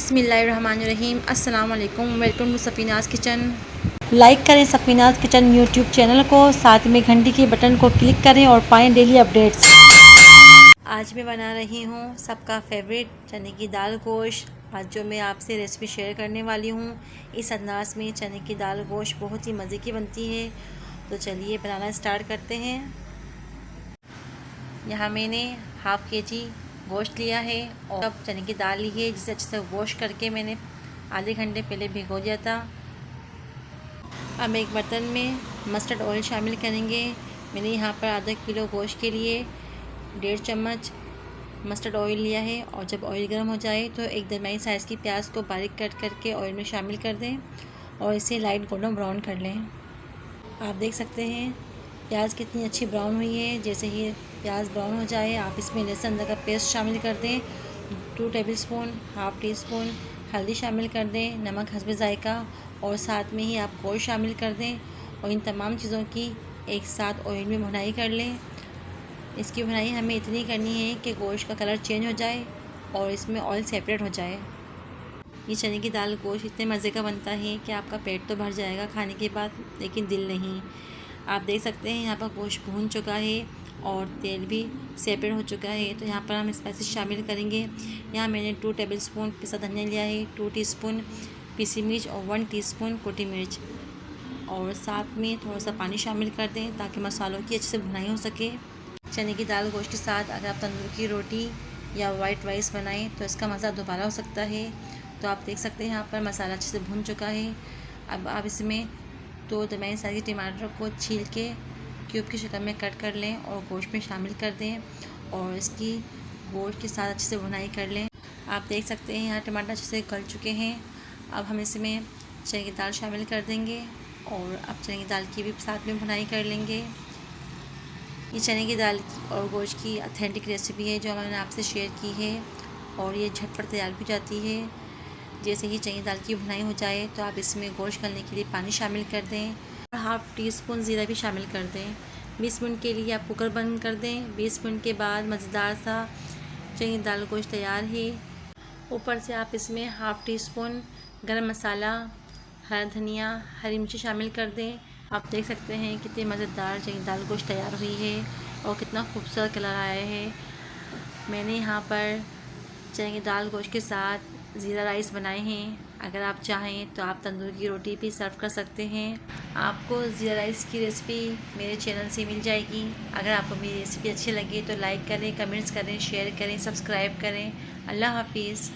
बिस्मिल्लाहिर्रहमानिर्रहीम। अस्सलाम वालेकुम। Welcome to Safinaz kitchen. Like करें सफ़ीनाज़ किचन यूट्यूब चैनल को, साथ में घंटी के बटन को क्लिक करें और पाएँ डेली अपडेट्स। आज मैं बना रही हूँ सबका फेवरेट चने की दाल गोश्त। आज जो मैं आपसे रेसिपी शेयर करने वाली हूँ, इस अंदाज़ में चने की दाल गोश्त बहुत ही मज़े की बनती है। तो चलिए बनाना स्टार्ट करते हैं। यहाँ मैंने हाफ़ केजी गोश्त लिया है और अब चने की दाल ली है, जिसे अच्छे से वॉश करके मैंने आधे घंटे पहले भिगो दिया था। अब एक बर्तन में मस्टर्ड ऑयल शामिल करेंगे। मैंने यहाँ पर आधा किलो गोश्त के लिए 1.5 चम्मच मस्टर्ड ऑयल लिया है। और जब ऑयल गर्म हो जाए तो एक दरमियानी साइज़ की प्याज को बारीक कट करके ऑयल में शामिल कर दें और इसे लाइट गोल्डन ब्राउन कर लें। आप देख सकते हैं प्याज कितनी अच्छी ब्राउन हुई है। जैसे ही प्याज ब्राउन हो जाए, आप इसमें लहसुन अदरक का पेस्ट शामिल कर दें। 2 टेबलस्पून, हाफ़ टी स्पून हल्दी शामिल कर दें, नमक हस्बे ज़ायका, और साथ में ही आप गोश्त शामिल कर दें और इन तमाम चीज़ों की एक साथ ऑयल में भुनाई कर लें। इसकी भुनाई हमें इतनी करनी है कि गोश्त का कलर चेंज हो जाए और इसमें ऑयल सेपरेट हो जाए। ये चने की दाल गोश्त इतने मज़े का बनता है कि आपका पेट तो भर जाएगा खाने के बाद, लेकिन दिल नहीं। आप देख सकते हैं यहाँ पर गोश्त भून चुका है और तेल भी सेपरेट हो चुका है। तो यहाँ पर हम स्पाइसेस शामिल करेंगे। यहाँ मैंने 2 टेबलस्पून पिसा धनिया लिया है, 2 टीस्पून पीसी मिर्च और 1 टीस्पून कुटी मिर्च, और साथ में थोड़ा सा पानी शामिल कर दें ताकि मसालों की अच्छे से भुनाई हो सके। चने की दाल गोश्त के साथ अगर आप तंदूर की रोटी या वाइट राइस बनाएं तो इसका मज़ा दोबारा हो सकता है। तो आप देख सकते हैं यहाँ पर मसाला अच्छे से भुन चुका है। अब आप इसमें 2 दरमियानी साइज़ के टमाटर को छील के क्यूब की शक्ल में कट कर लें और गोश्त में शामिल कर दें और इसकी गोश्त के साथ अच्छे से भुनाई कर लें। आप देख सकते हैं यहाँ टमाटर अच्छे से गल चुके हैं। अब हम इसमें चने की दाल शामिल कर देंगे और अब चने की दाल की भी साथ में भुनाई कर लेंगे। ये चने की दाल और गोश्त की ऑथेंटिक रेसिपी है जो मैंने आपसे शेयर की है और ये झटपट तैयार भी जाती है। जैसे ही चने की दाल की भुनाई हो जाए तो आप इसमें गोश्त गलने के लिए पानी शामिल कर दें और हाफ़ टी स्पून ज़ीरा भी शामिल कर दें। 20 मिनट के लिए आप कुकर बंद कर दें। 20 मिनट के बाद मज़ेदार सा चने की दाल गोश्त तैयार है। ऊपर से आप इसमें हाफ़ टी स्पून गरम मसाला, हरा धनिया, हरी मिर्ची शामिल कर दें। आप देख सकते हैं कितनी मज़ेदार चने की दाल गोश्त तैयार हुई है और कितना खूबसूरत कलर आया है। मैंने यहाँ पर चने की दाल गोश्त के साथ ज़ीरा राइस बनाए हैं। अगर आप चाहें तो आप तंदूर की रोटी भी सर्व कर सकते हैं। आपको ज़ीरा राइस की रेसिपी मेरे चैनल से मिल जाएगी। अगर आपको मेरी रेसिपी अच्छी लगे तो लाइक करें, कमेंट्स करें, शेयर करें, सब्सक्राइब करें। अल्लाह हाफिज़।